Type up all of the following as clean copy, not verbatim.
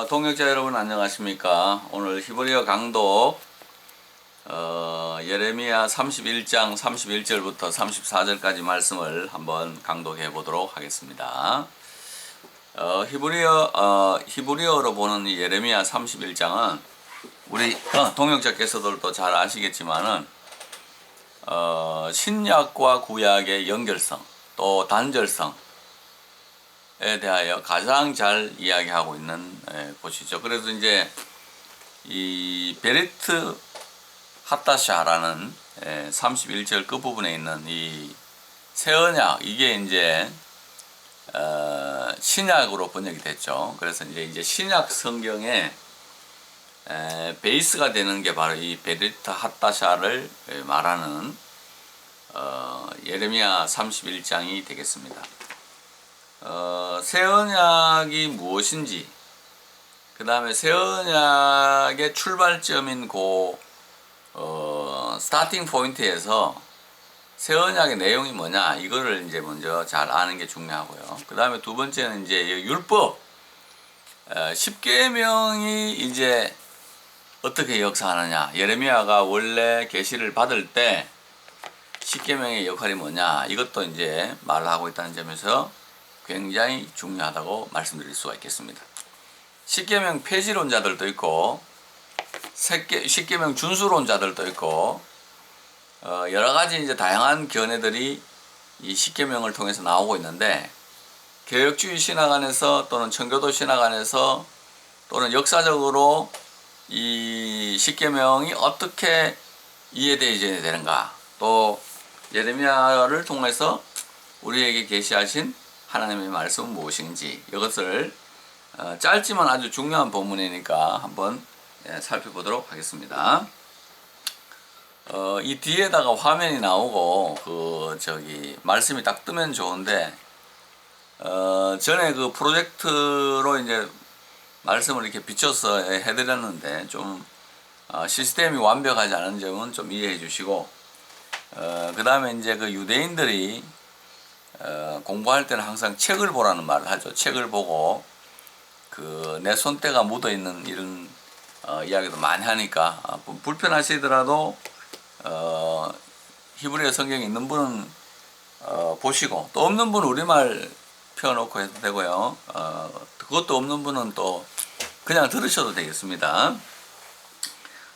동역자 여러분 안녕하십니까? 오늘 히브리어 강독 예레미야 31장 31절부터 34절까지 말씀을 한번 강독해 보도록 하겠습니다. 히브리어로 보는 이 예레미야 31장은 우리 동역자께서들도 잘 아시겠지만은 신약과 구약의 연결성 또 단절성 에 대하여 가장 잘 이야기하고 있는 곳이죠. 그래서 이제 이 베리트 하타샤라는 31절 끝부분에 있는 이 새언약 이게 이제 신약으로 번역이 됐죠. 그래서 이제 신약 성경의 베이스가 되는 게 바로 이 베리트 하타샤를 말하는 예레미야 31장이 되겠습니다. 새언약이 무엇인지, 그 다음에 새언약의 출발점인 스타팅 포인트에서 새언약의 내용이 뭐냐, 이거를 이제 먼저 잘 아는 게 중요하고요. 그 다음에 두 번째는 이제 율법, 십계명이 이제 어떻게 역사하느냐, 예레미야가 원래 계시를 받을 때 십계명의 역할이 뭐냐, 이것도 이제 말을 하고 있다는 점에서 굉장히 중요하다고 말씀드릴 수가 있겠습니다. 십계명 폐지론자들도 있고 십계명 준수론자들도 있고 여러 가지 이제 다양한 견해들이 이 십계명을 통해서 나오고 있는데, 개혁주의 신학 안에서 또는 청교도 신학 안에서 또는 역사적으로 이 십계명이 어떻게 이해되어야 되는가, 또 예레미야를 통해서 우리에게 계시하신 하나님의 말씀은 무엇인지, 이것을 짧지만 아주 중요한 본문이니까 한번 살펴보도록 하겠습니다. 이 뒤에다가 화면이 나오고 말씀이 딱 뜨면 좋은데, 전에 그 프로젝트로 이제 말씀을 이렇게 비춰서 해드렸는데 좀 시스템이 완벽하지 않은 점은 좀 이해해 주시고, 그 다음에 이제 그 유대인들이 공부할 때는 항상 책을 보라는 말을 하죠. 책을 보고 내 손때가 묻어 있는 이런 이야기도 많이 하니까 불편하시더라도 히브리어 성경이 있는 분은 보시고, 또 없는 분은 우리말 펴놓고 해도 되고요. 그것도 없는 분은 또 그냥 들으셔도 되겠습니다.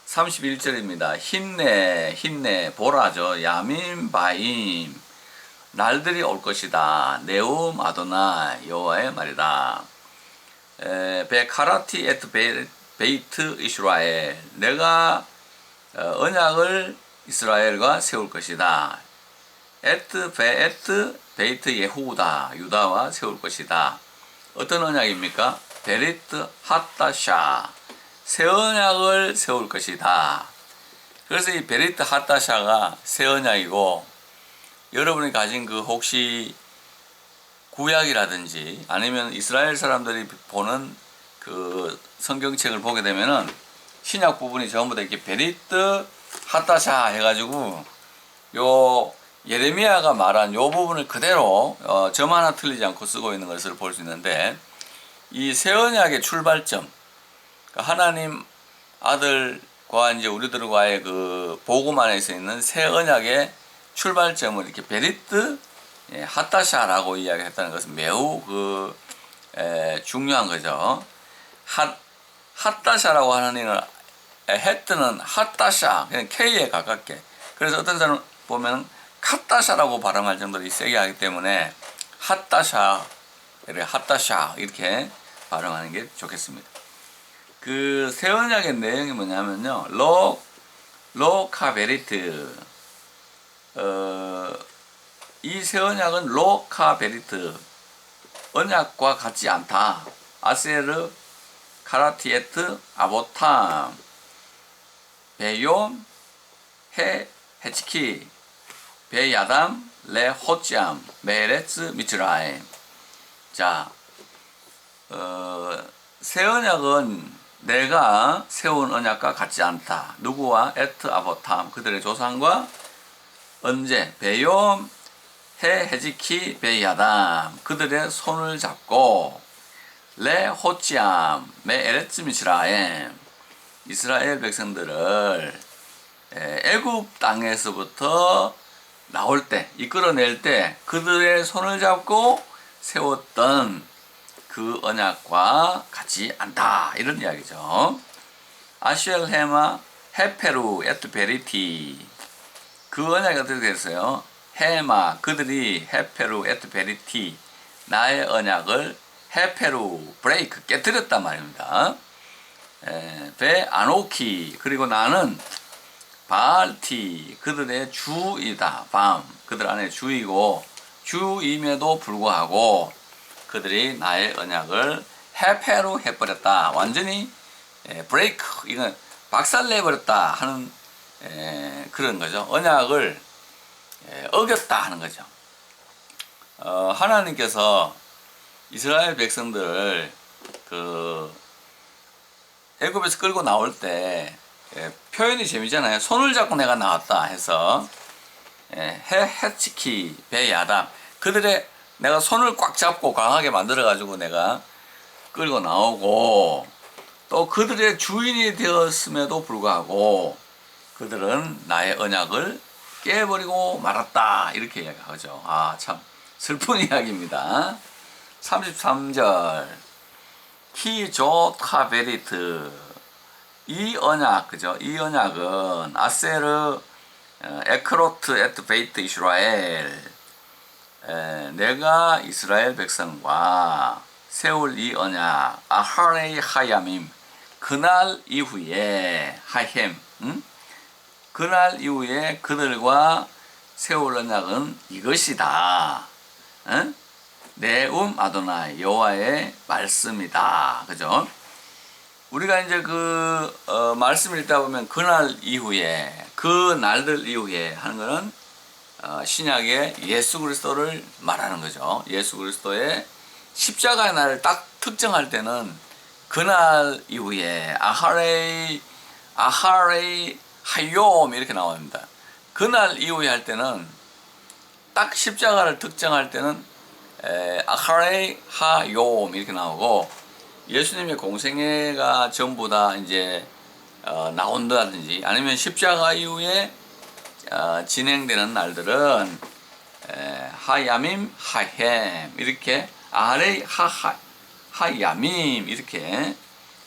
31절입니다. 힘내 보라죠. 야민 바임, 날들이 올 것이다. 네움 아도나 여호와의 말이다. 베카라티 에트 베이트 이스라엘, 내가 언약을 이스라엘과 세울 것이다. 에트 베이트 예후다, 유다와 세울 것이다. 어떤 언약입니까? 베리트 하타샤, 새 언약을 세울 것이다. 그래서 이 베리트 하타샤가 새 언약이고, 여러분이 가진 혹시 구약이라든지 아니면 이스라엘 사람들이 보는 그 성경책을 보게 되면은 신약 부분이 전부 다 이렇게 베리트 하타샤 해가지고 요 예레미야가 말한 요 부분을 그대로 점 하나 틀리지 않고 쓰고 있는 것을 볼 수 있는데, 이 새 언약의 출발점, 하나님 아들과 이제 우리들과의 그 복음 안에서 있는 새 언약의 출발점을 이렇게 베리트 하타샤라고 이야기했다는 것은 매우 중요한 거죠. 하타샤라고 하는 이는 헤트는 하타샤, 그냥 K에 가깝게. 그래서 어떤 사람 보면 카타샤라고 발음할 정도로 세게 하기 때문에 하타샤 이렇게 발음하는 게 좋겠습니다. 그 새 언약의 내용이 뭐냐면요, 로카베리트, 이 새 언약은 로카베리트, 언약과 같지 않다. 아세르 카라티에트 아보탐 베욤 헤치키 베야담 레호짬 메레츠 미츠라임. 자, 새 언약은 내가 세운 언약과 같지 않다. 누구와? 에트 아보탐, 그들의 조상과. 언제? 베욤 헤헤지키 베야담, 그들의 손을 잡고 레 호치암 메 에레츠 미스라엠 이스라엘 백성들을 애굽 땅에서부터 나올 때 이끌어낼 때 그들의 손을 잡고 세웠던 그 언약과 같지 않다 이런 이야기죠. 아슈엘 헤마 헤페루 에트 베리티 그 언약이 어떻게 됐어요? 헤마 그들이 헤페루 에트 베리티 나의 언약을 헤페루 브레이크 깨뜨렸단 말입니다. 베 아노키 그리고 나는 바알티 그들의 주이다. 밤 그들 안에 주이고 주임에도 불구하고 그들이 나의 언약을 해패로 해버렸다. 완전히 브레이크 이건 박살내버렸다 하는 그런 거죠. 언약을 어겼다 하는 거죠. 하나님께서 이스라엘 백성들을 그 애굽에서 끌고 나올 때 표현이 재미잖아요. 손을 잡고 내가 나왔다 해서 헤치키 베야담 그들의 내가 손을 꽉 잡고 강하게 만들어 가지고 내가 끌고 나오고 또 그들의 주인이 되었음에도 불구하고 그들은 나의 언약을 깨버리고 말았다 이렇게 이야기하죠. 아 참 슬픈 이야기입니다. 33절 키조타베리트 이 언약 그죠? 이 언약은 아세르 에크로트 에트 베이트 이스라엘 내가 이스라엘 백성과 세울 이 언약 아하레이 하야밈 그날 이후에 하햄 그날 이후에 그들과 세울 언약은 이것이다. 네움 아도나이 여호와의 말씀이다. 그죠? 우리가 이제 말씀을 읽다 보면 그날 이후에 그 날들 이후에 하는 거는 신약의 예수 그리스도를 말하는 거죠. 예수 그리스도의 십자가의 날을 딱 특정할 때는 그날 이후에 아하레이 하욤 이렇게 나옵니다. 그날 이후에 할 때는 딱 십자가를 특정할 때는 아하레이 하욤 이렇게 나오고 예수님의 공생애가 전부 다 이제 나온다든지 아니면 십자가 이후에 진행되는 날들은 하야밈 하햄 이렇게 아하레이 하야밈 이렇게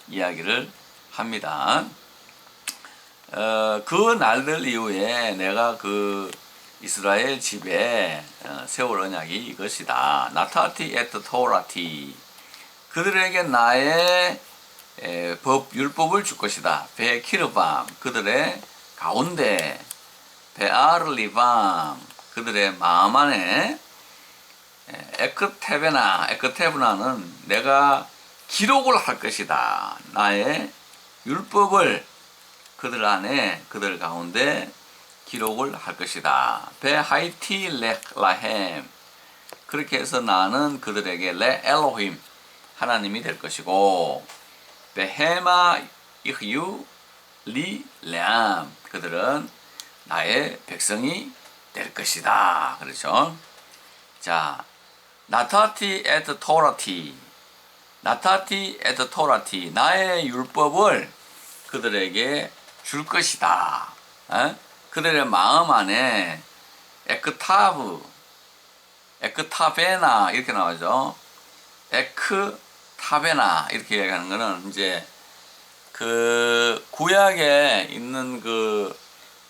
이야기를 합니다. 그 날들 이후에 내가 그 이스라엘 집에 세울 언약이 이것이다. 나타티 에트 토라티 그들에게 나의 율법을 줄 것이다. 베키르밤 그들의 가운데 베아르리밤 그들의 마음 안에 에크테브나는 내가 기록을 할 것이다. 나의 율법을 그들 안에 그들 가운데 기록을 할 것이다. 베하이티 라햄 그렇게 해서 나는 그들에게 레 엘로힘 하나님이 될 것이고 베헤마 이흐유 리 레암 그들은 나의 백성이 될 것이다. 그렇죠? 자, 나타티 에트 토라티 나타티 에트 토라티 나의 율법을 그들에게 줄 것이다. 그들의 마음 안에 에크타베나 이렇게 나오죠. 에크타베나 이렇게 얘기하는 거는 이제 그 구약에 있는 그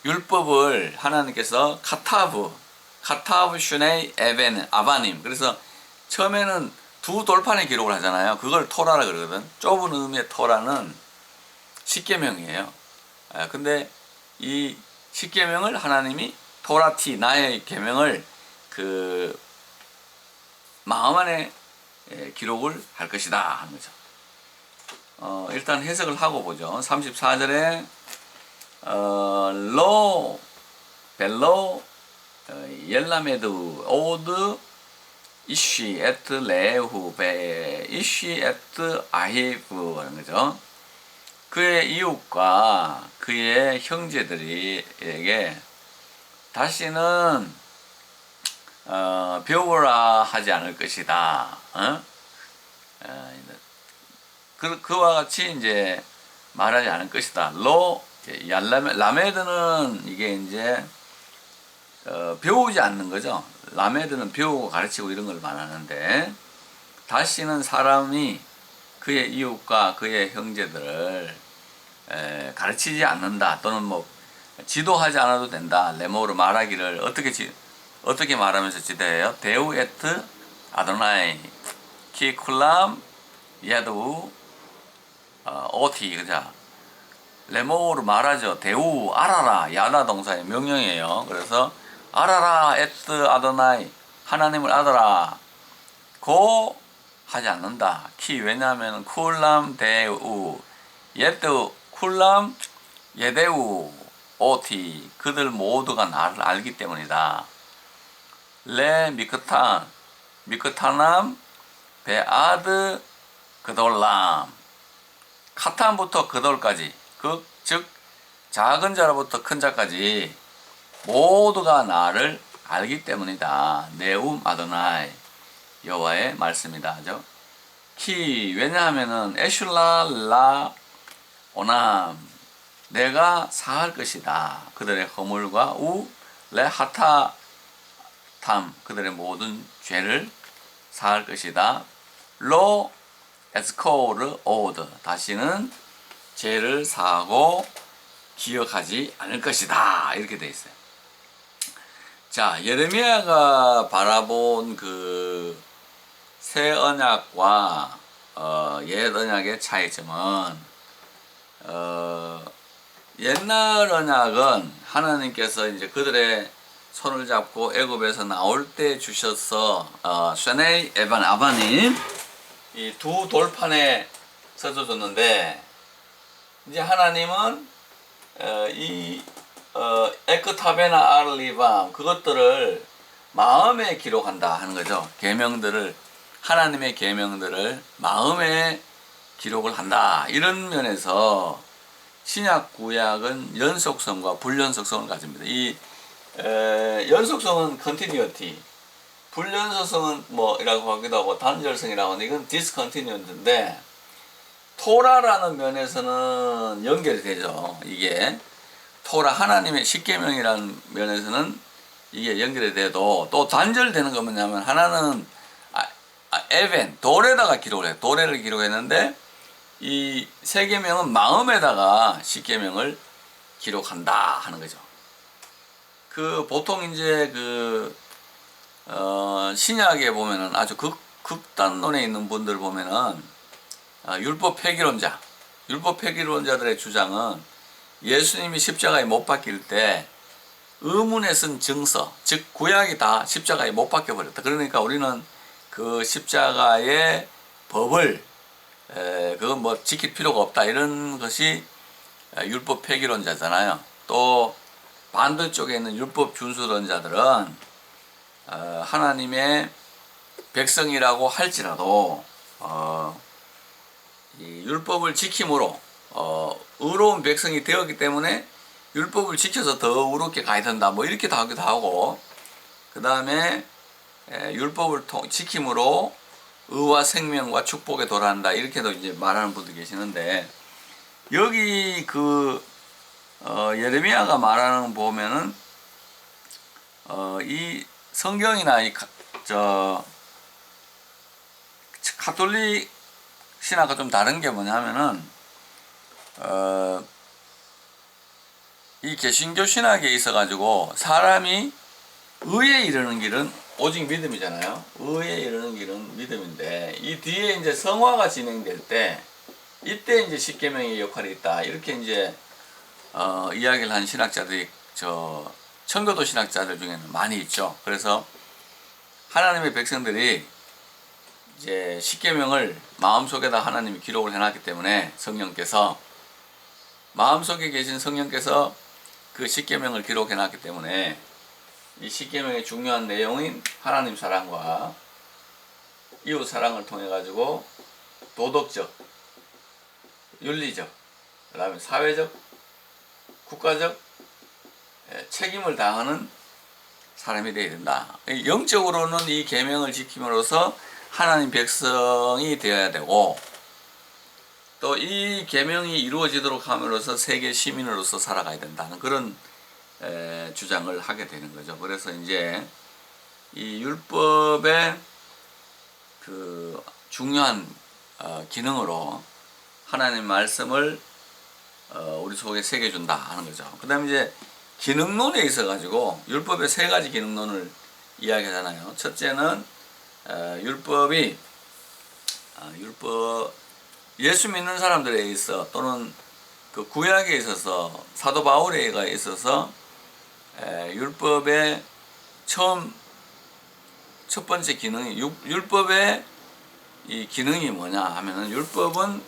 율법을 하나님께서 카타브 슈네이 에벤 아바님 그래서 처음에는 두 돌판에 기록을 하잖아요. 그걸 토라라 그러거든. 좁은 의미의 토라는 십계명이에요. 근데 이 십계명을 하나님이 토라티 나의 계명을 그 마음 안에 기록을 할 것이다 하는 거죠. 일단 해석을 하고 보죠. 34절에 로 벨로 옐라메드 오드 이쉬 에트 레후 베 이쉬 에트 아히브 하는 거죠. 그의 이웃과 그의 형제들에게 다시는 배우라 하지 않을 것이다. 그와 같이 이제 말하지 않을 것이다. 라메드는 이게 이제 배우지 않는 거죠. 라메드는 배우고 가르치고 이런 걸 말하는데, 다시는 사람이 그의 이웃과 그의 형제들을 가르치지 않는다, 또는 뭐 지도하지 않아도 된다. 레모로 말하기를 어떻게 말하면서 지도해요? 데우 에트 아도나이 키 쿨람 야두 오티. 그자 레모로 말하죠. 데우 알아라. 야다 동사의 명령이에요. 그래서 알아라 에트 아도나이, 하나님을 알아라 고 하지 않는다. 키, 왜냐하면 쿨람 데우 예트 쿨람 예데우 오티, 그들 모두가 나를 알기 때문이다. 레 미크타남 베아드 그돌람, 카탄부터 그돌까지, 즉 작은 자로부터 큰 자까지 모두가 나를 알기 때문이다. 네움 아도나이, 여호와의 말씀이다. 키, 왜냐하면은 에슐라 라 오남, 내가 사할 것이다. 그들의 허물과 레하타 탐, 그들의 모든 죄를 사할 것이다. 로 에스코르 오드, 다시는 죄를 사하고 기억하지 않을 것이다. 이렇게 돼 있어요. 자, 예레미야가 바라본 그 새 언약과 옛 언약의 차이점은, 옛날 언약은 하나님께서 이제 그들의 손을 잡고 애굽에서 나올 때 주셔서 쇠네이 에반 아바님, 이 두 돌판에 써줬는데, 이제 하나님은 에크타베나 알리밤, 그것들을 마음에 기록한다 하는 거죠. 하나님의 계명들을 마음에 기록을 한다. 이런 면에서 신약 구약은 연속성과 불연속성을 가집니다. 이 연속성은 continuity, 불연속성은 뭐이라고 하기도 하고 단절성이라고 하는데, 이건 discontinuity인데, 토라라는 면에서는 연결이 되죠. 이게 토라, 하나님의 십계명이라는 면에서는 이게 연결이 돼도, 또 단절되는 거 뭐냐면, 하나는 에벤, 돌에다가 기록을 해요. 돌에를 기록했는데, 이 세계명은 마음에다가 십계명을 기록한다 하는 거죠. 보통 이제 신약에 보면은 아주 극단론에 있는 분들 보면은, 율법 폐기론자들의 주장은 예수님이 십자가에 못 박힐 때 의문에 쓴 증서, 즉 구약이 다 십자가에 못 박혀 버렸다. 그러니까 우리는 그 십자가의 법을 그건 뭐 지킬 필요가 없다, 이런 것이 율법 폐기론자잖아요. 또 반대쪽에 있는 율법 준수론자들은 하나님의 백성이라고 할지라도 이 율법을 지킴으로 의로운 백성이 되었기 때문에 율법을 지켜서 더 의롭게 가야 된다, 뭐 이렇게 도 하기도 하고, 그 다음에 율법을 지킴으로 의와 생명과 축복에 도달한다, 이렇게도 이제 말하는 분도 계시는데, 여기 예레미야가 말하는 거 보면은 이 성경이나 가톨릭 신학과 좀 다른 게 뭐냐면은, 이 개신교 신학에 있어 가지고 사람이 의에 이르는 길은 오직 믿음이잖아요. 의에 이르는 길은 믿음인데, 이 뒤에 이제 성화가 진행될 때, 이때 이제 십계명의 역할이 있다, 이렇게 이제 이야기를 한 신학자들이 청교도 신학자들 중에는 많이 있죠. 그래서 하나님의 백성들이 이제 십계명을 마음속에다 하나님이 기록을 해놨기 때문에, 마음속에 계신 성령께서 그 십계명을 기록해놨기 때문에, 이 십계명의 중요한 내용인 하나님 사랑과 이웃 사랑을 통해 가지고 도덕적, 윤리적, 그 다음에 사회적, 국가적 책임을 다하는 사람이 되어야 된다. 영적으로는 이 계명을 지킴으로써 하나님 백성이 되어야 되고, 또 이 계명이 이루어지도록 함으로써 세계 시민으로서 살아가야 된다는 그런 주장을 하게 되는 거죠. 그래서 이제 이 율법의 그 중요한 기능으로 하나님 말씀을 우리 속에 새겨준다 하는 거죠. 그 다음에 이제 기능론에 있어 가지고 율법의 세 가지 기능론을 이야기하잖아요. 첫째는 율법이 예수 믿는 사람들에 있어 또는 그 구약에 있어서 사도 바울에 있어서 율법의 첫 번째 기능이 율법의 이 기능이 뭐냐 하면은 율법은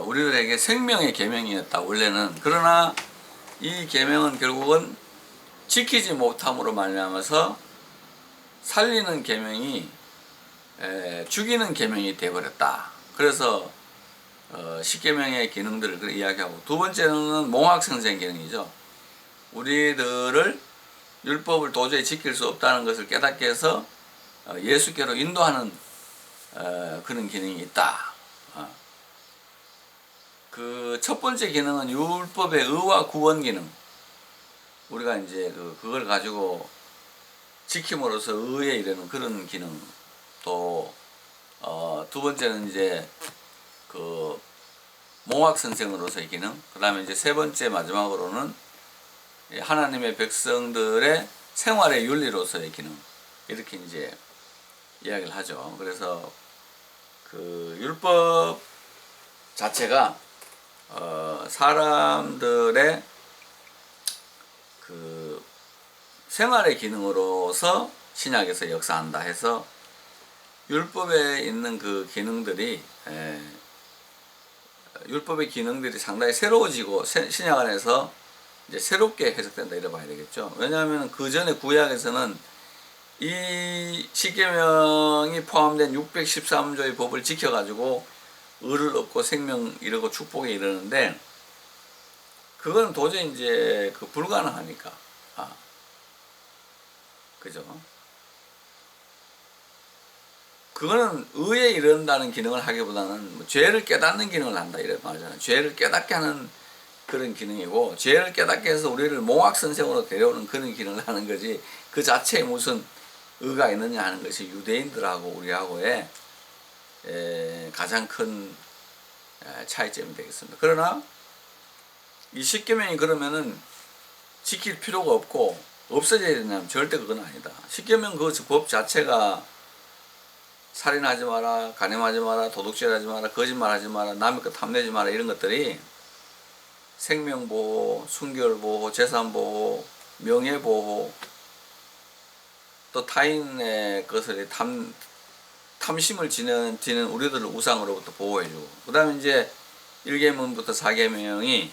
우리들에게 생명의 계명이었다 원래는. 그러나 이 계명은 결국은 지키지 못함으로 말미암아서 살리는 계명이 죽이는 계명이 되어버렸다. 그래서 십계명의 기능들을 이야기하고, 두 번째는 몽학성생 기능이죠. 우리들을 율법을 도저히 지킬 수 없다는 것을 깨닫게 해서 예수께로 인도하는 그런 기능이 있다. 그 첫 번째 기능은 율법의 의와 구원 기능. 우리가 이제 그걸 가지고 지킴으로써 의에 이르는 그런 기능. 또 두 번째는 이제 그 몽학 선생으로서의 기능. 그다음에 이제 세 번째 마지막으로는 하나님의 백성들의 생활의 윤리로서의 기능. 이렇게 이제 이야기를 하죠. 그래서 그 율법 자체가 사람들의 그 생활의 기능으로서 신약에서 역사한다 해서 율법에 있는 그 기능들이 율법의 기능들이 상당히 새로워지고 신약 안에서 이제 새롭게 해석된다 이래 봐야 되겠죠. 왜냐하면 그 전에 구약에서는 이 십계명이 포함된 613조의 법을 지켜가지고 의를 얻고 생명 이르고 축복에 이르는데 그건 도저히 이제 불가능하니까. 그죠? 그거는 의에 이른다는 기능을 하기보다는 뭐 죄를 깨닫는 기능을 한다 이래 말하잖아요. 죄를 깨닫게 하는 그런 기능이고, 죄를 깨닫게 해서 우리를 몽학선생으로 데려오는 그런 기능을 하는 거지, 그 자체에 무슨 의가 있느냐 하는 것이 유대인들하고 우리하고의 가장 큰 차이점이 되겠습니다. 그러나 이 십계명이 그러면은 지킬 필요가 없고 없어져야 되냐면 절대 그건 아니다. 십계명 그 법 자체가 살인하지 마라, 간음하지 마라, 도둑질하지 마라, 거짓말하지 마라, 남의 것 탐내지 마라 이런 것들이 생명보호, 순결보호, 재산보호, 명예보호, 또 타인의 것을 탐심을 지는 우리들을 우상으로부터 보호해주고, 그 다음에 이제 1계명부터 4계명이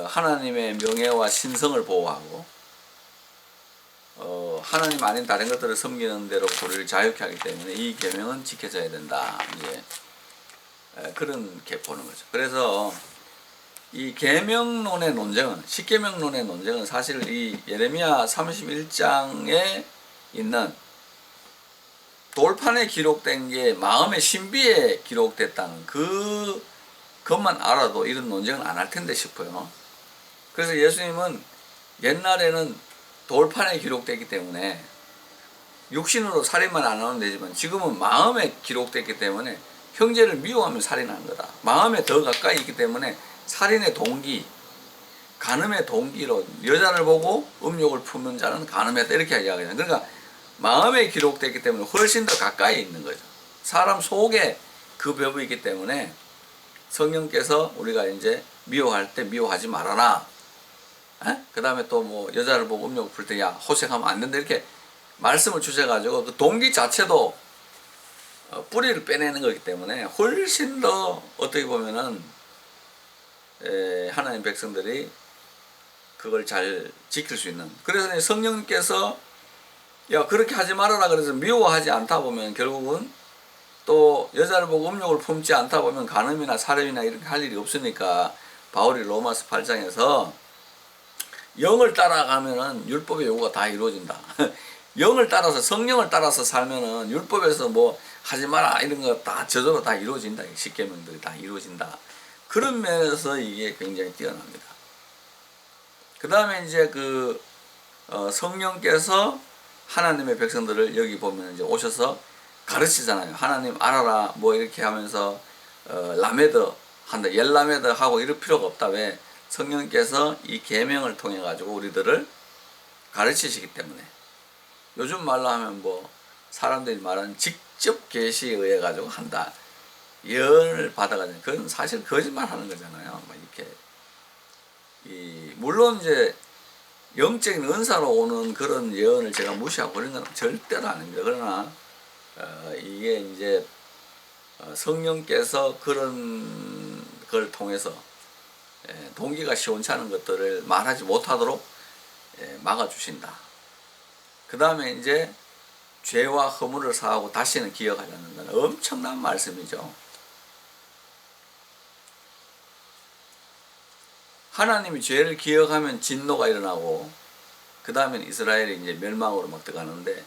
하나님의 명예와 신성을 보호하고 하나님 아닌 다른 것들을 섬기는 대로 우리를 자유케 하기 때문에 이 계명은 지켜져야 된다. 이제 그런 게 보는 거죠. 그래서 이 계명론의 논쟁은, 십계명론의 논쟁은 사실 이 예레미야 31장에 있는 돌판에 기록된 게 마음의 신비에 기록됐다는 그것만 알아도 이런 논쟁은 안 할 텐데 싶어요. 그래서 예수님은 옛날에는 돌판에 기록됐기 때문에 육신으로 살인만 안 하면 되지만 지금은 마음에 기록됐기 때문에 형제를 미워하면 살인하는 거다. 마음에 더 가까이 있기 때문에 살인의 동기, 간음의 동기로 여자를 보고 음욕을 품는 자는 간음했다 이렇게 이야기하잖아요. 그러니까 마음에 기록됐기 때문에 훨씬 더 가까이 있는 거죠. 사람 속에 그 법이 있기 때문에 성령께서 우리가 이제 미워할 때 미워하지 말아라. 그 다음에 또 뭐 여자를 보고 음욕을 풀 때 야 호색하면 안 된다 이렇게 말씀을 주셔가지고 그 동기 자체도 뿌리를 빼내는 거기 때문에 훨씬 더 어떻게 보면은 하나님 백성들이 그걸 잘 지킬 수 있는. 그래서 성령님께서 야 그렇게 하지 말아라 그래서 미워하지 않다 보면 결국은 또 여자를 보고 음욕을 품지 않다 보면 간음이나 살인이나 이렇게 할 일이 없으니까 바울이 로마서 8장에서 영을 따라가면은 율법의 요구가 다 이루어진다. 영을 따라서 성령을 따라서 살면은 율법에서 뭐 하지 마라 이런 거 다 저절로 다 이루어진다. 십계명들이 다 이루어진다. 그런 면에서 이게 굉장히 뛰어납니다. 그 다음에 이제 성령께서 하나님의 백성들을 여기 보면 이제 오셔서 가르치잖아요. 하나님 알아라 뭐 이렇게 하면서 라메드 한다. 열라메드 하고 이럴 필요가 없다. 왜? 성령께서 이 계명을 통해 가지고 우리들을 가르치시기 때문에. 요즘 말로 하면 뭐 사람들이 말하는 직접 계시에 의해 가지고 한다. 예언을 받아가지고 그건 사실 거짓말 하는 거잖아요. 막 이렇게 물론 이제 영적인 은사로 오는 그런 예언을 제가 무시하고 그런 건 절대로 아닙니다. 그러나 이게 이제 성령께서 그런 걸 통해서 동기가 시원찮은 것들을 말하지 못하도록 막아주신다. 그 다음에 이제 죄와 허물을 사하고 다시는 기억하지 않는다는 엄청난 말씀이죠. 하나님이 죄를 기억하면 진노가 일어나고 그 다음에 이스라엘이 이제 멸망으로 막 들어가는데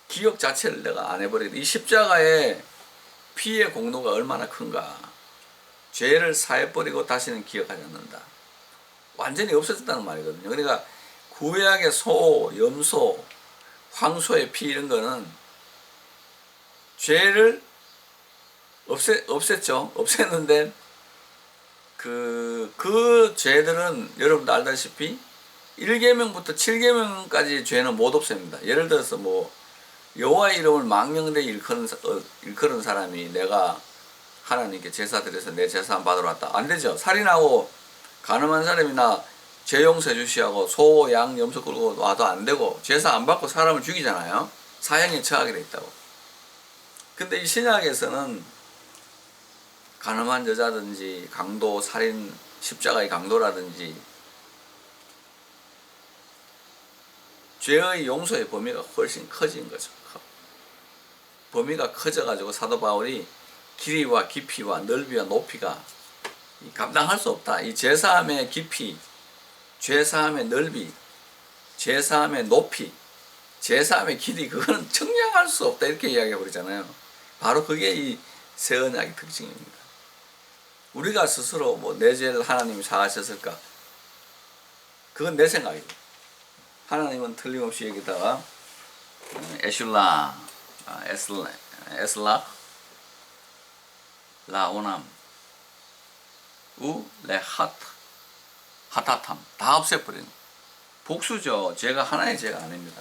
기억 자체를 내가 안 해버리겠다. 이 십자가의 피의 공로가 얼마나 큰가. 죄를 사해버리고 다시는 기억하지 않는다. 완전히 없어졌다는 말이거든요. 그러니까 구약의 소, 염소, 황소의 피 이런 거는 죄를 없앴죠. 없앴는데 그 죄들은 여러분도 알다시피 1계명부터 7계명까지 죄는 못 없앱니다. 예를 들어서 뭐 여호와의 이름을 망령되이 일컬은 사람이 내가 하나님께 제사 드려서 내 제사 받으러 왔다. 안 되죠. 살인하고 간음한 사람이나 죄 용서해 주시하고 소, 양, 염소 끌고 와도 안 되고 제사 안 받고 사람을 죽이잖아요. 사형에 처하게 돼 있다고. 근데 이 신약에서는 간음한 여자든지 강도, 살인, 십자가의 강도라든지 죄의 용서의 범위가 훨씬 커진 거죠. 범위가 커져가지고 사도 바울이 길이와 깊이와 넓이와 높이가 감당할 수 없다. 이 죄사함의 깊이, 죄사함의 넓이, 죄사함의 높이, 죄사함의 길이 그거는 측량할 수 없다. 이렇게 이야기해 버리잖아요. 바로 그게 이 새 언약의 특징입니다. 우리가 스스로 뭐 내 죄를 하나님이 사하셨을까? 그건 내 생각이고 하나님은 틀림없이 여기다가 에슐라, 에슬라, 라오남, 레하트, 하타탐 다 없애버리는 복수죠. 죄가 하나의 죄가 아닙니다.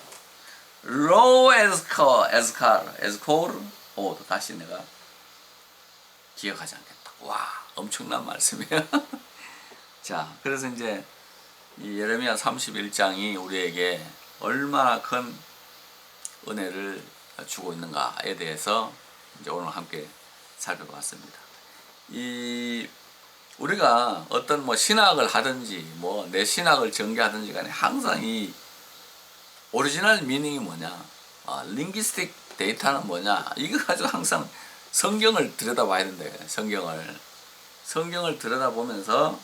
로 에스코르 다시 내가 기억하지 않겠다. 와, 엄청난 말씀이에요. 자, 그래서 이제 이 예레미야 31장이 우리에게 얼마나 큰 은혜를 주고 있는가에 대해서 이제 오늘 함께 살펴봤습니다. 우리가 어떤 뭐 신학을 하든지 뭐 내 신학을 전개하든지 간에 항상 이 오리지널 미닝이 뭐냐, 링귀스틱 데이터는 뭐냐, 이거 가지고 항상 성경을 들여다봐야 된대. 성경을 들여다보면서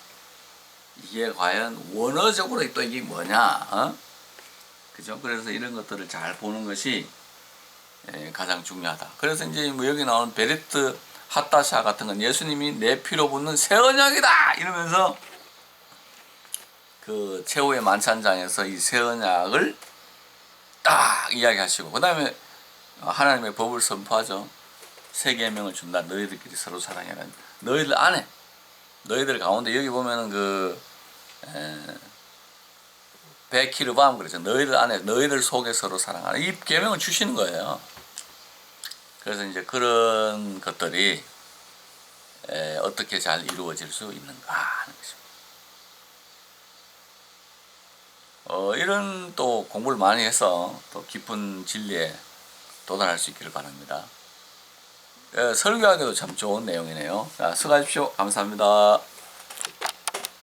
이게 과연 원어적으로 또 이게 뭐냐, 그죠? 그래서 이런 것들을 잘 보는 것이 가장 중요하다. 그래서 이제 뭐 여기 나오는 베리트 핫다샤 같은 건 예수님이 내 피로 붓는 새 언약이다 이러면서 그 최후의 만찬장에서 이 새 언약을 딱 이야기하시고 그 다음에 하나님의 법을 선포하죠. 새 계명을 준다. 너희들끼리 서로 사랑해라. 너희들 안에, 너희들 가운데 여기 보면은 베키르밤 그러죠. 너희들 안에, 너희들 속에 서로 사랑하라. 이 계명을 주시는 거예요. 그래서 이제 그런 것들이 어떻게 잘 이루어질 수 있는가 하는 것입니다. 이런 또 공부를 많이 해서 또 깊은 진리에 도달할 수 있기를 바랍니다. 설교하기도 참 좋은 내용이네요. 자, 수고하십시오. 감사합니다.